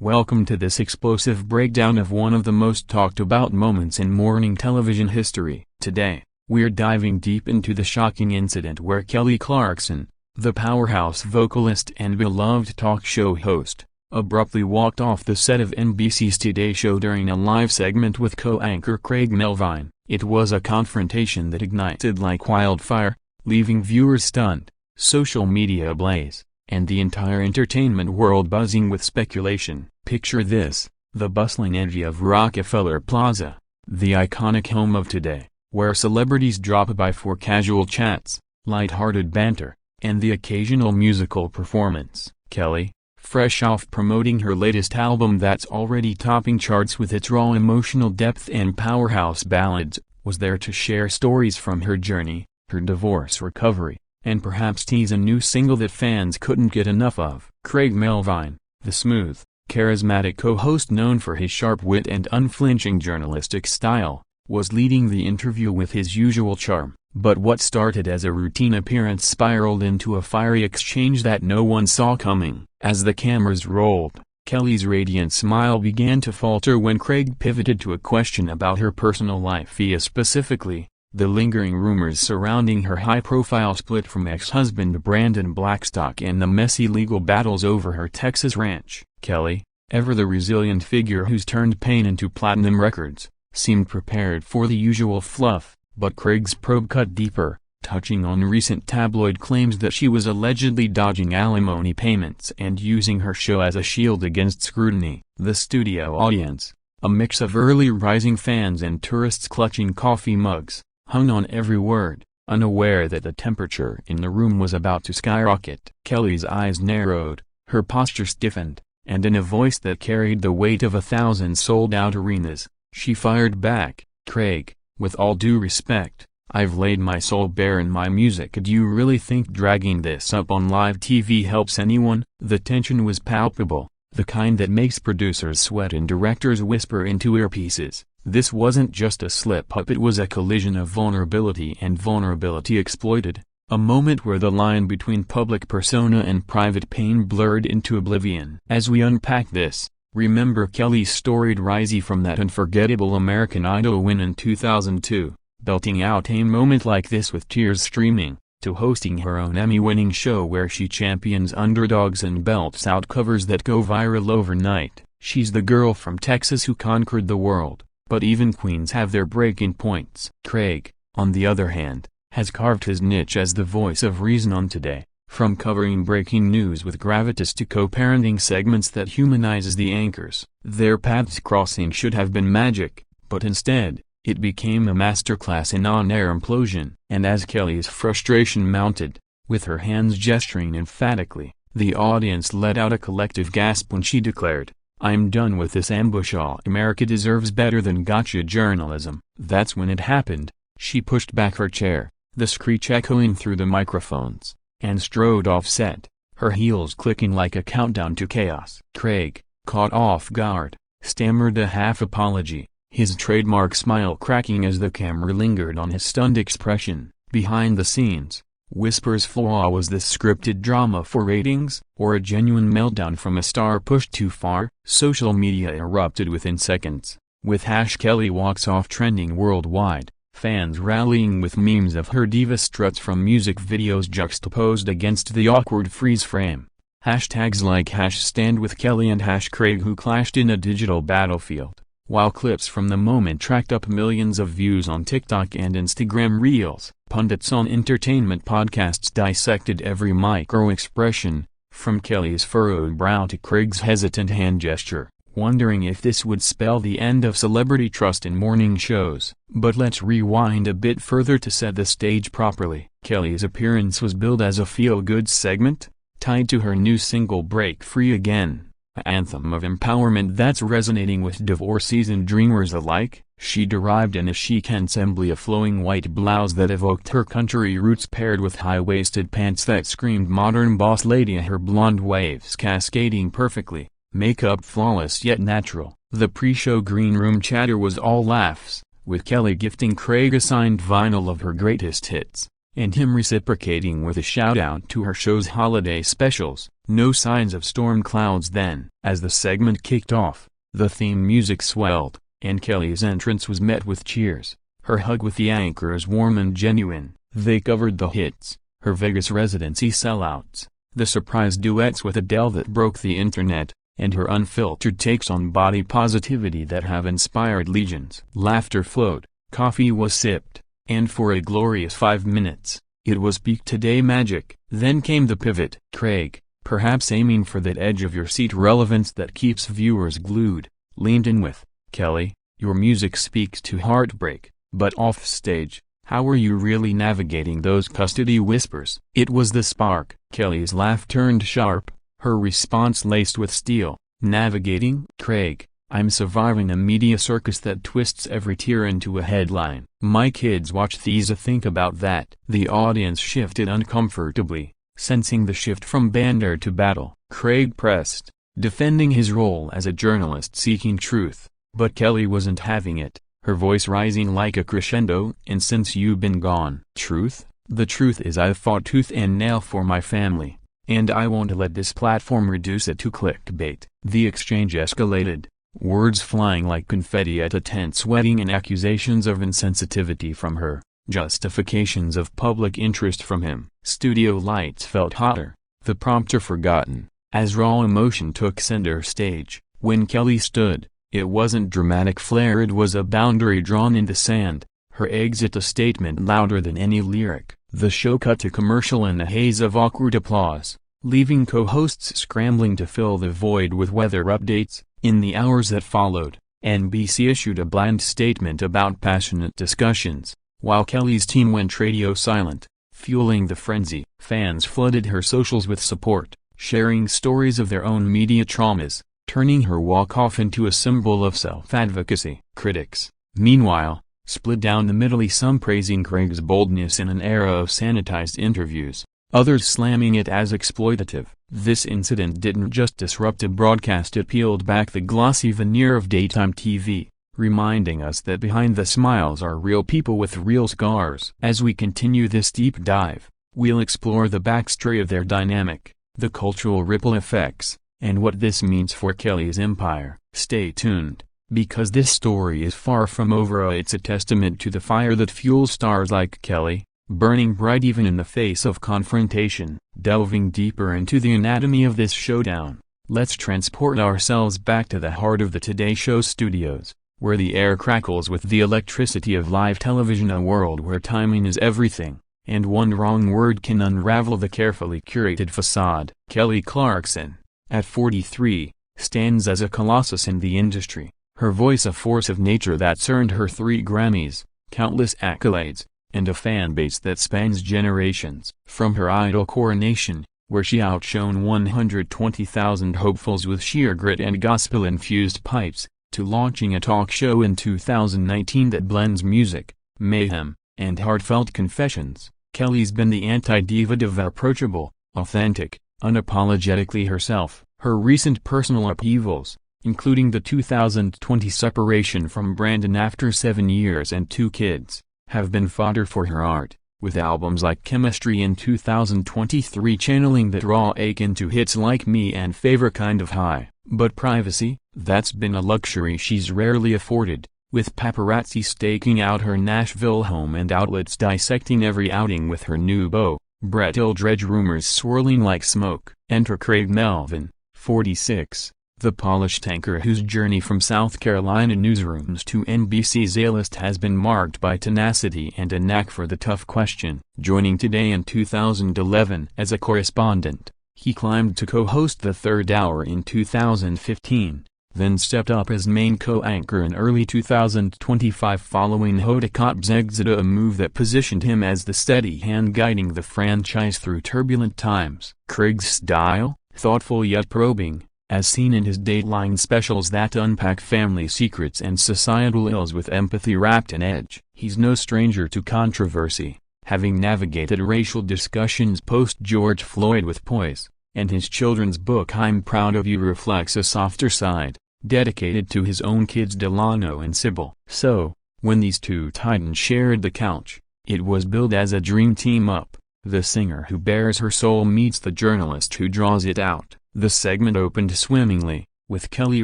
Welcome to this explosive breakdown of one of the most talked about moments in morning television history. Today, we're diving deep into the shocking incident where Kelly Clarkson, the powerhouse vocalist and beloved talk show host, abruptly walked off the set of NBC's Today show during a live segment with co-anchor Craig Melvin. It was a confrontation that ignited like wildfire, leaving viewers stunned, social media ablaze, and the entire entertainment world buzzing with speculation. Picture this: the bustling energy of Rockefeller Plaza, the iconic home of Today, where celebrities drop by for casual chats, light-hearted banter, and the occasional musical performance. Kelly, fresh off promoting her latest album that's already topping charts with its raw emotional depth and powerhouse ballads, was there to share stories from her journey, her divorce recovery, and perhaps tease a new single that fans couldn't get enough of. Craig Melvin, the smooth, charismatic co-host known for his sharp wit and unflinching journalistic style, was leading the interview with his usual charm. But what started as a routine appearance spiraled into a fiery exchange that no one saw coming. As the cameras rolled, Kelly's radiant smile began to falter when Craig pivoted to a question about her personal life via specifically, the lingering rumors surrounding her high-profile split from ex-husband Brandon Blackstock and the messy legal battles over her Texas ranch. Kelly, ever the resilient figure who's turned pain into platinum records, seemed prepared for the usual fluff. But Craig's probe cut deeper, touching on recent tabloid claims that she was allegedly dodging alimony payments and using her show as a shield against scrutiny. The studio audience, a mix of early rising fans and tourists clutching coffee mugs, hung on every word, unaware that the temperature in the room was about to skyrocket. Kelly's eyes narrowed, her posture stiffened, and in a voice that carried the weight of 1,000 sold-out arenas, she fired back, "Craig, with all due respect, I've laid my soul bare in my music. Do you really think dragging this up on live TV helps anyone?" The tension was palpable, the kind that makes producers sweat and directors whisper into earpieces. This wasn't just a slip-up, it was a collision of vulnerability and vulnerability exploited, a moment where the line between public persona and private pain blurred into oblivion. As we unpack this, remember Kelly's storied rise from that unforgettable American Idol win in 2002, belting out a moment like this with tears streaming, to hosting her own Emmy-winning show where she champions underdogs and belts out covers that go viral overnight. She's the girl from Texas who conquered the world, but even queens have their breaking points. Craig, on the other hand, has carved his niche as the voice of reason on Today. From covering breaking news with gravitas to co-parenting segments that humanizes the anchors. Their paths crossing should have been magic, but instead, it became a masterclass in on-air implosion. And as Kelly's frustration mounted, with her hands gesturing emphatically, the audience let out a collective gasp when she declared, "I'm done with this ambush. All America deserves better than gotcha journalism." That's when it happened. She pushed back her chair, the screech echoing through the microphones, and strode off set, her heels clicking like a countdown to chaos. Craig, caught off guard, stammered a half apology, his trademark smile cracking as the camera lingered on his stunned expression. Behind the scenes, whispers flew. Was this scripted drama for ratings, or a genuine meltdown from a star pushed too far? Social media erupted within seconds, with #Kelly walks off trending worldwide. Fans rallying with memes of her diva struts from music videos juxtaposed against the awkward freeze frame. Hashtags like #StandWithKelly and #Craig who clashed in a digital battlefield, while clips from the moment tracked up millions of views on TikTok and Instagram Reels. Pundits on entertainment podcasts dissected every micro-expression, from Kelly's furrowed brow to Craig's hesitant hand gesture, wondering if this would spell the end of celebrity trust in morning shows. But let's rewind a bit further to set the stage properly. Kelly's appearance was billed as a feel-good segment, tied to her new single Break Free Again, an anthem of empowerment that's resonating with divorcees and dreamers alike. She derived in a chic ensemble, a flowing white blouse that evoked her country roots paired with high-waisted pants that screamed modern boss lady, her blonde waves cascading perfectly, makeup flawless yet natural. The pre-show green room chatter was all laughs, with Kelly gifting Craig a signed vinyl of her greatest hits, and him reciprocating with a shout-out to her show's holiday specials. No signs of storm clouds then. As the segment kicked off, the theme music swelled, and Kelly's entrance was met with cheers. Her hug with the anchor is warm and genuine. They covered the hits, her Vegas residency sellouts, the surprise duets with Adele that broke the internet, and her unfiltered takes on body positivity that have inspired legions. Laughter flowed, coffee was sipped, and for a glorious 5 minutes, it was peak Today magic. Then came the pivot. Craig, perhaps aiming for that edge-of-your-seat relevance that keeps viewers glued, leaned in with, "Kelly, your music speaks to heartbreak, but offstage, how are you really navigating those custody whispers?" It was the spark. Kelly's laugh turned sharp, her response laced with steel. "Navigating? Craig, I'm surviving a media circus that twists every tear into a headline. My kids watch these. Think about that." The audience shifted uncomfortably, sensing the shift from banter to battle. Craig pressed, defending his role as a journalist seeking truth, but Kelly wasn't having it, her voice rising like a crescendo. "And since you've been gone." "Truth? The truth is I've fought tooth and nail for my family, and I won't let this platform reduce it to clickbait." The exchange escalated, words flying like confetti at a tense wedding and accusations of insensitivity from her, justifications of public interest from him. Studio lights felt hotter, the prompter forgotten, as raw emotion took center stage. When Kelly stood, it wasn't dramatic flair, it was a boundary drawn in the sand, her exit a statement louder than any lyric. The show cut to commercial in a haze of awkward applause, leaving co-hosts scrambling to fill the void with weather updates. In the hours that followed, NBC issued a bland statement about passionate discussions, while Kelly's team went radio silent, fueling the frenzy. Fans flooded her socials with support, sharing stories of their own media traumas, turning her walk-off into a symbol of self-advocacy. Critics, meanwhile, split down the middle, some praising Craig's boldness in an era of sanitized interviews, others slamming it as exploitative. This incident didn't just disrupt a broadcast, it peeled back the glossy veneer of daytime TV, reminding us that behind the smiles are real people with real scars. As we continue this deep dive, we'll explore the backstory of their dynamic, the cultural ripple effects, and what this means for Kelly's empire. Stay tuned, because this story is far from over. It's a testament to the fire that fuels stars like Kelly, burning bright even in the face of confrontation. Delving deeper into the anatomy of this showdown, let's transport ourselves back to the heart of the Today Show studios, where the air crackles with the electricity of live television, a world where timing is everything, and one wrong word can unravel the carefully curated facade. Kelly Clarkson, at 43, stands as a colossus in the industry, her voice a force of nature that's earned her 3 Grammys, countless accolades, and a fanbase that spans generations. From her Idol coronation, where she outshone 120,000 hopefuls with sheer grit and gospel-infused pipes, to launching a talk show in 2019 that blends music, mayhem, and heartfelt confessions, Kelly's been the anti-diva diva, approachable, authentic, unapologetically herself. Her recent personal upheavals, including the 2020 separation from Brandon after 7 years and 2 kids, have been fodder for her art, with albums like Chemistry in 2023 channeling that raw ache into hits like Me and Favorite Kind of High. But privacy, that's been a luxury she's rarely afforded, with paparazzi staking out her Nashville home and outlets dissecting every outing with her new beau, Brett Eldredge. Rumors swirling like smoke. Enter Craig Melvin, 46. The polished anchor whose journey from South Carolina newsrooms to NBC's A-list has been marked by tenacity and a knack for the tough question. Joining Today in 2011 as a correspondent, he climbed to co-host the Third Hour in 2015, then stepped up as main co-anchor in early 2025 following Hoda Kotb's exit, a move that positioned him as the steady hand guiding the franchise through turbulent times. Craig's style, thoughtful yet probing, as seen in his Dateline specials that unpack family secrets and societal ills with empathy wrapped in edge. He's no stranger to controversy, having navigated racial discussions post-George Floyd with poise, and his children's book I'm Proud of You reflects a softer side, dedicated to his own kids Delano and Sybil. So, when these two titans shared the couch, It was billed as a dream team-up. The singer who bares her soul meets the journalist who draws it out. The segment opened swimmingly, with Kelly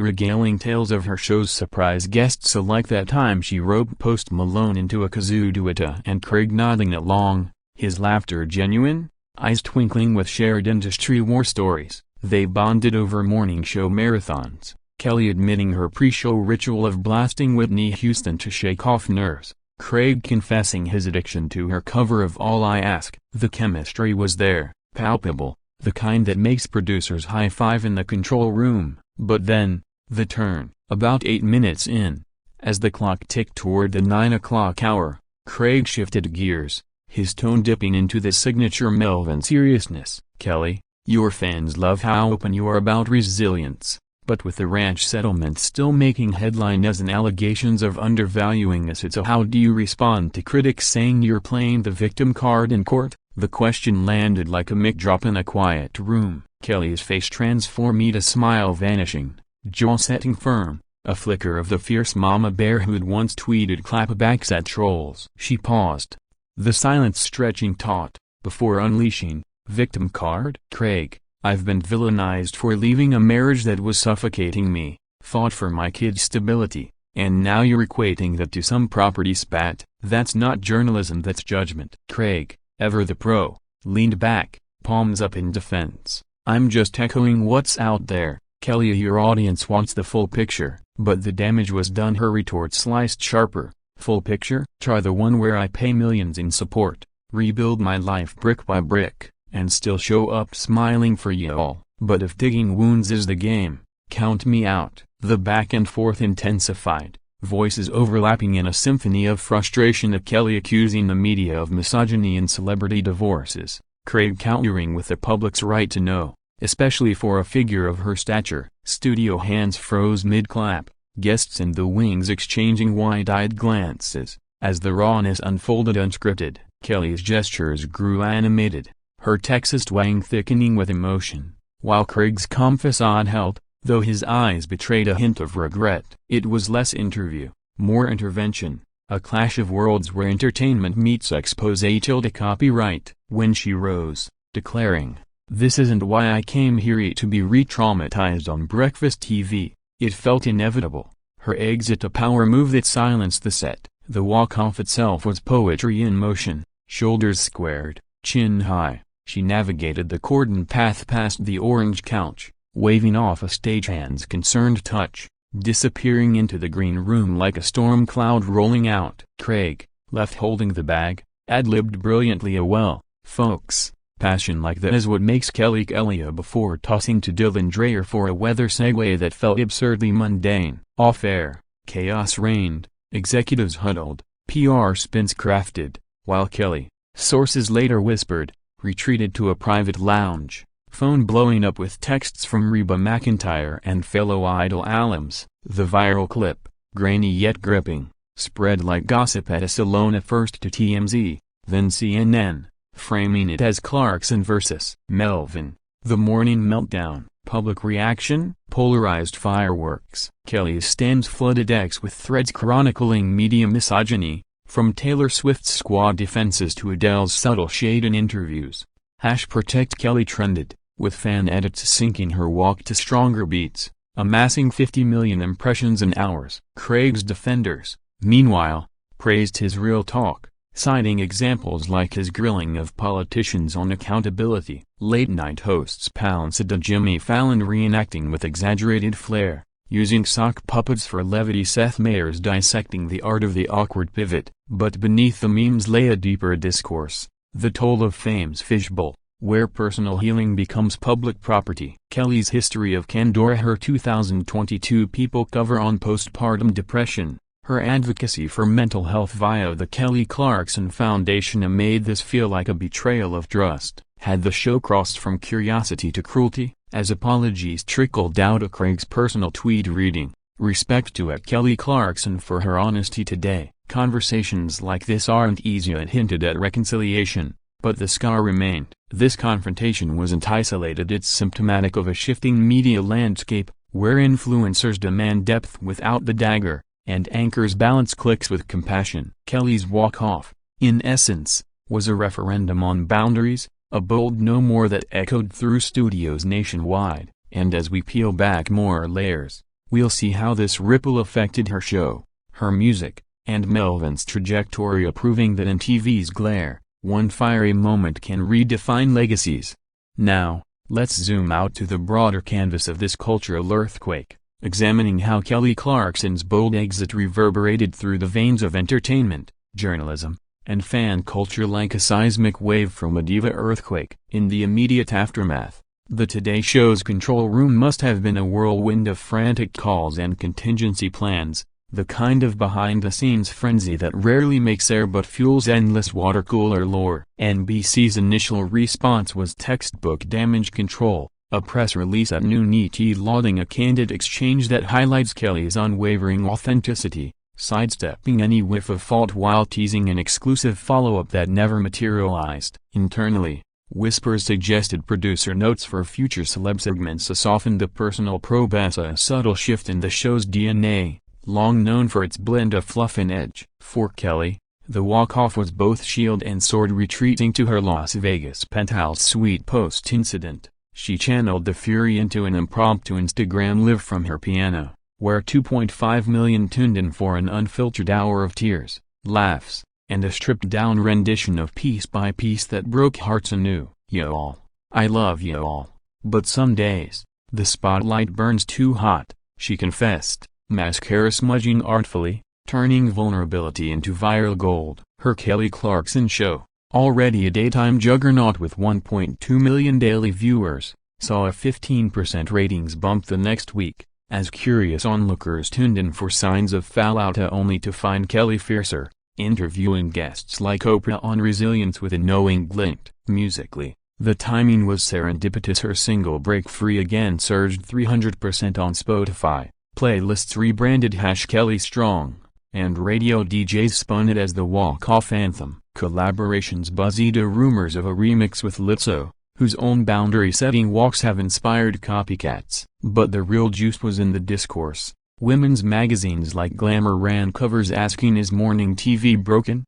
regaling tales of her show's surprise guests, like that time she roped Post Malone into a kazoo duet and Craig nodding along, his laughter genuine, eyes twinkling with shared industry war stories. They bonded over morning show marathons, Kelly admitting her pre-show ritual of blasting Whitney Houston to shake off nerves, Craig confessing his addiction to her cover of All I Ask. The chemistry was there, palpable, the kind that makes producers high-five in the control room. But then, the turn. About 8 minutes in, as the clock ticked toward the 9 o'clock hour, Craig shifted gears, his tone dipping into the signature Melvin seriousness. "Kelly, your fans love how open you are about resilience, but with the ranch settlement still making headline as an allegations of undervaluing us, so how do you respond to critics saying you're playing the victim card in court?" The question landed like a mic drop in a quiet room. Kelly's face transformed, a smile vanishing, jaw setting firm, a flicker of the fierce mama bear who'd once tweeted clapbacks at trolls. She paused, the silence stretching taut, before unleashing, "Victim card? Craig, I've been villainized for leaving a marriage that was suffocating me, fought for my kids' stability, and now you're equating that to some property spat. That's not journalism, that's judgment." Craig, ever the pro, leaned back, palms up in defense. "I'm just echoing what's out there, Kelly. Your audience wants the full picture." But the damage was done. Her retort sliced sharper. "Full picture? Try the one where I pay millions in support, rebuild my life brick by brick, and still show up smiling for you all. But if digging wounds is the game, count me out." The back and forth intensified, voices overlapping in a symphony of frustration, at Kelly accusing the media of misogyny and celebrity divorces, Craig countering with the public's right to know, especially for a figure of her stature. Studio hands froze mid-clap, guests in the wings exchanging wide-eyed glances, as the rawness unfolded unscripted. Kelly's gestures grew animated, her Texas twang thickening with emotion, while Craig's calm facade held, though his eyes betrayed a hint of regret. It was less interview, more intervention, a clash of worlds where entertainment meets expose tilde copyright. When she rose, declaring, "This isn't why I came here to be re-traumatized on breakfast TV," it felt inevitable. Her exit a power move that silenced the set. The walk-off itself was poetry in motion, shoulders squared, chin high. She navigated the cordon path past the orange couch, waving off a stagehand's concerned touch, disappearing into the green room like a storm cloud rolling out. Craig, left holding the bag, ad-libbed brilliantly a "well, folks, passion like that is what makes Kelly Kelly," before tossing to Dylan Dreyer for a weather segue that felt absurdly mundane. Off-air, chaos reigned, executives huddled, PR spins crafted, while Kelly, sources later whispered, retreated to a private lounge, phone blowing up with texts from Reba McEntire and fellow Idol alums. The viral clip, grainy yet gripping, spread like gossip at a Salona, first to TMZ, then CNN, framing it as Clarkson versus Melvin, the morning meltdown. Public reaction, polarized fireworks. Kelly's stands flooded X with threads chronicling media misogyny, from Taylor Swift's squad defenses to Adele's subtle shade in interviews. #ProtectKelly trended, with fan edits syncing her walk to stronger beats, amassing 50 million impressions in hours. Craig's defenders, meanwhile, praised his real talk, citing examples like his grilling of politicians on accountability. Late-night hosts pounced at Jimmy Fallon reenacting with exaggerated flair, using sock puppets for levity. Seth Meyers dissecting the art of the awkward pivot. But beneath the memes lay a deeper discourse, the toll of fame's fishbowl, where personal healing becomes public property. Kelly's history of candor, her 2022 People cover on postpartum depression, her advocacy for mental health via the Kelly Clarkson Foundation made this feel like a betrayal of trust. Had the show crossed from curiosity to cruelty, as apologies trickled out of Craig's personal tweet reading, "Respect to @Kelly Clarkson for her honesty today." Conversations like this aren't easy. It hinted at reconciliation, but the scar remained. This confrontation wasn't isolated. It's symptomatic of a shifting media landscape, where influencers demand depth without the dagger, and anchors balance clicks with compassion. Kelly's walk-off, in essence, was a referendum on boundaries, a bold no more that echoed through studios nationwide, and as we peel back more layers, we'll see how this ripple affected her show, her music, and Melvin's trajectory, proving that in TV's glare, one fiery moment can redefine legacies. Now, let's zoom out to the broader canvas of this cultural earthquake, examining how Kelly Clarkson's bold exit reverberated through the veins of entertainment, journalism, and fan culture like a seismic wave from a diva earthquake. In the immediate aftermath, the Today Show's control room must have been a whirlwind of frantic calls and contingency plans, the kind of behind-the-scenes frenzy that rarely makes air but fuels endless water-cooler lore. NBC's initial response was textbook damage control, a press release at noon ET lauding a candid exchange that highlights Kelly's unwavering authenticity, sidestepping any whiff of fault while teasing an exclusive follow-up that never materialized. Internally, whispers suggested producer notes for future celeb segments, a softened the personal probe as a subtle shift in the show's DNA, long known for its blend of fluff and edge. For Kelly, the walk-off was both shield and sword. Retreating to her Las Vegas penthouse suite post-incident, she channeled the fury into an impromptu Instagram live from her piano, where 2.5 million tuned in for an unfiltered hour of tears, laughs, and a stripped-down rendition of Piece by Piece that broke hearts anew. "Y'all, I love y'all, but some days, the spotlight burns too hot," she confessed, mascara smudging artfully, turning vulnerability into viral gold. Her Kelly Clarkson show, already a daytime juggernaut with 1.2 million daily viewers, saw a 15% ratings bump the next week, as curious onlookers tuned in for signs of fallout, only to find Kelly fiercer, interviewing guests like Oprah on resilience with a knowing glint. Musically, the timing was serendipitous. Her single Break Free Again surged 300% on Spotify, playlists rebranded #Kelly Strong, and radio DJs spun it as the walk-off anthem. Collaborations buzzied, rumors of a remix with Lizzo, whose own boundary-setting walks have inspired copycats. But the real juice was in the discourse. Women's magazines like Glamour ran covers asking, "Is morning TV broken?"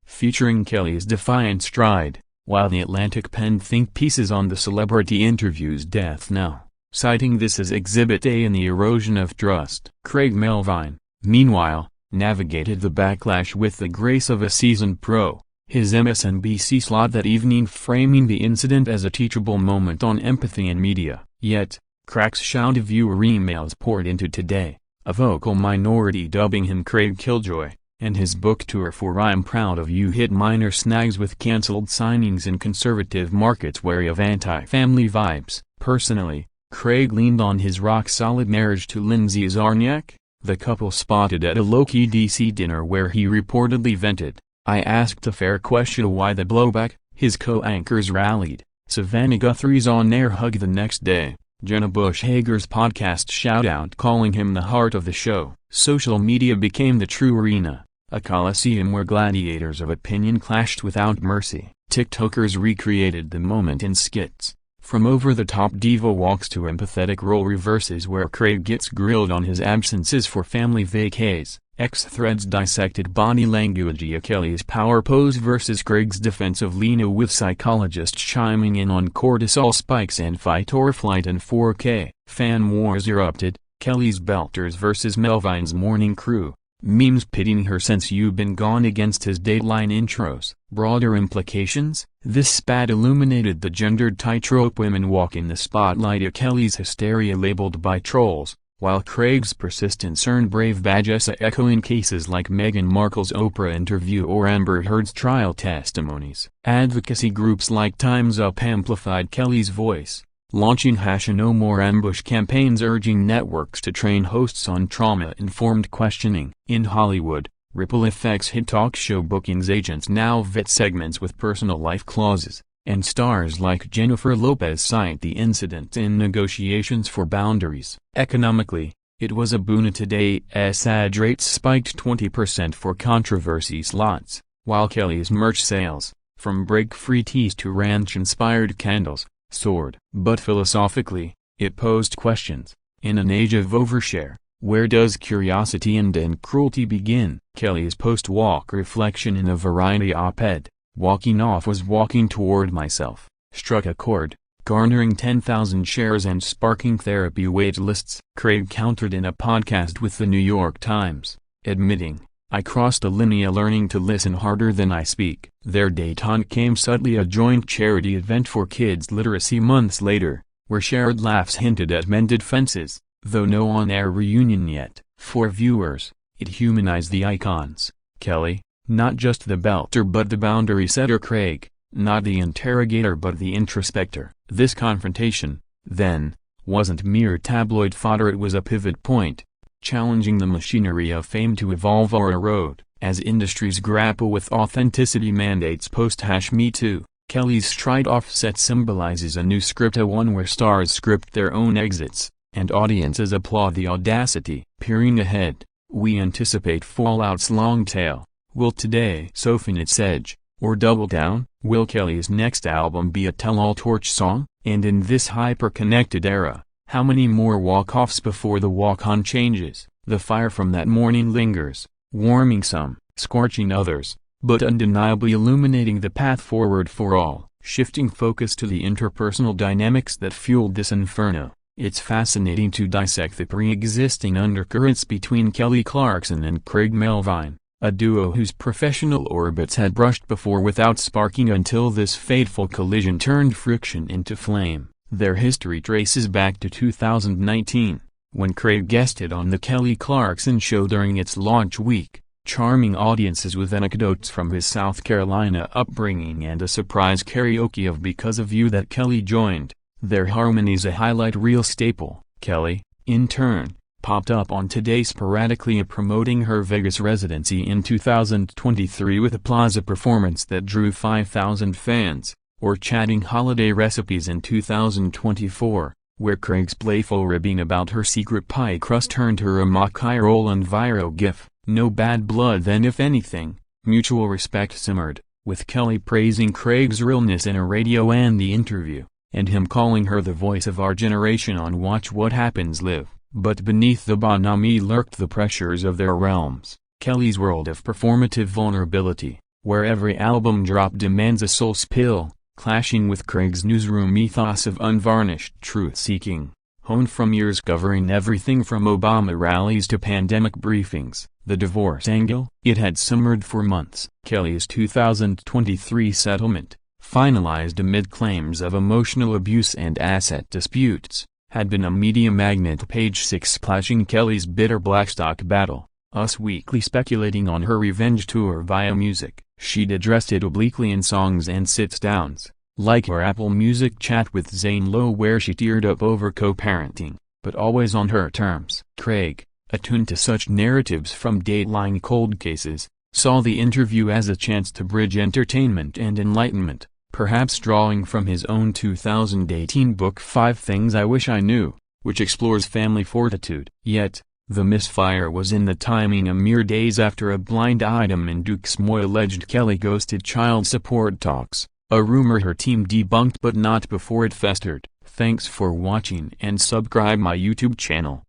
featuring Kelly's defiant stride, while The Atlantic penned think pieces on the celebrity interview's death knell, citing this as Exhibit A in the erosion of trust. Craig Melvin, meanwhile, navigated the backlash with the grace of a seasoned pro, his MSNBC slot that evening framing the incident as a teachable moment on empathy in media. Yet, cracks showed. Viewer emails poured into Today, a vocal minority dubbing him Craig Killjoy, and his book tour for I'm Proud of You hit minor snags with cancelled signings in conservative markets wary of anti-family vibes. Personally, Craig leaned on his rock-solid marriage to Lindsay Zarniak, the couple spotted at a low-key DC dinner where he reportedly vented. "I asked a fair question, why the blowback?" His co-anchors rallied. Savannah Guthrie's on-air hug the next day, Jenna Bush Hager's podcast shout-out calling him the heart of the show. Social media became the true arena, a coliseum where gladiators of opinion clashed without mercy. TikTokers recreated the moment in skits, from over-the-top diva walks to empathetic role reverses where Craig gets grilled on his absences for family vacays. X-threads dissected body language, Kelly's power pose versus Craig's defensive lean, with psychologists chiming in on cortisol spikes and fight or flight in 4K. Fan wars erupted, Kelly's belters versus Melvin's morning crew, memes pitting her since you've been gone against his Dateline intros. Broader implications? This spat illuminated the gendered tightrope women walk in the spotlight. Kelly's hysteria labeled by trolls, while Craig's persistence earned brave badges, echoing cases like Meghan Markle's Oprah interview or Amber Heard's trial testimonies. Advocacy groups like Time's Up amplified Kelly's voice, launching #No More Ambush campaigns urging networks to train hosts on trauma-informed questioning. In Hollywood, ripple effects hit. Talk show bookings agents now vet segments with personal life clauses, and stars like Jennifer Lopez cite the incident in negotiations for boundaries. Economically, it was a boon. Today's ad rates spiked 20% for controversy slots, while Kelly's merch sales, from break-free tees to ranch-inspired candles, soared. But philosophically, it posed questions. In an age of overshare, Where does curiosity end and cruelty begin? Kelly's post-walk reflection in a Variety op-ed, "Walking off was walking toward myself," struck a chord, garnering 10,000 shares and sparking therapy wait lists. Craig countered in a podcast with the New York Times, admitting, "I crossed a linear learning to listen harder than I speak." Their détente came suddenly a joint charity event for kids' literacy months later, where shared laughs hinted at mended fences, though no on-air reunion yet. For viewers, it humanized the icons. Kelly, not just the belter but the boundary setter. Craig, not the interrogator but the introspector. This confrontation, then, wasn't mere tabloid fodder. It was a pivot point, challenging the machinery of fame to evolve or erode, as industries grapple with authenticity mandates post-Me Too. Kelly's stride offset symbolizes a new script, a one where stars script their own exits, and audiences applaud the audacity. Peering ahead, we anticipate Fallout's long tail. Will Today soften its edge, or double down? Will Kelly's next album be a tell-all torch song? And in this hyper-connected era, how many more walk-offs before the walk-on changes? The fire from that morning lingers, warming some, scorching others, but undeniably illuminating the path forward for all. Shifting focus to the interpersonal dynamics that fueled this inferno, it's fascinating to dissect the pre-existing undercurrents between Kelly Clarkson and Craig Melvin, a duo whose professional orbits had brushed before without sparking until this fateful collision turned friction into flame. Their history traces back to 2019, when Craig guested on The Kelly Clarkson Show during its launch week, charming audiences with anecdotes from his South Carolina upbringing and a surprise karaoke of Because of You that Kelly joined. Their harmonies a highlight reel staple. Kelly, in turn, popped up on Today sporadically promoting her Vegas residency in 2023 with a Plaza performance that drew 5,000 fans, or chatting holiday recipes in 2024, where Craig's playful ribbing about her secret pie crust turned her a mock eye roll and viral gif. No bad blood then, if anything, mutual respect simmered, with Kelly praising Craig's realness in a radio and the interview, and him calling her the voice of our generation on Watch What Happens Live. But beneath the bonhomie lurked the pressures of their realms. Kelly's world of performative vulnerability, where every album drop demands a soul spill, clashing with Craig's newsroom ethos of unvarnished truth-seeking, honed from years covering everything from Obama rallies to pandemic briefings. The divorce angle, it had simmered for months. Kelly's 2023 settlement, finalized amid claims of emotional abuse and asset disputes, had been a media magnet. Page 6 splashing Kelly's bitter Blackstock battle, Us Weekly speculating on her revenge tour via music. She'd addressed it obliquely in songs and sit-downs, like her Apple Music chat with Zane Lowe where she teared up over co-parenting, but always on her terms. Craig, attuned to such narratives from Dateline cold cases, saw the interview as a chance to bridge entertainment and enlightenment, perhaps drawing from his own 2018 book 5 Things I Wish I Knew, which explores family fortitude. Yet, the misfire was in the timing. A mere days after a blind item in Duke's Moy alleged Kelly ghosted child support talks, a rumor her team debunked but not before it festered. Thanks for watching and subscribe my YouTube channel.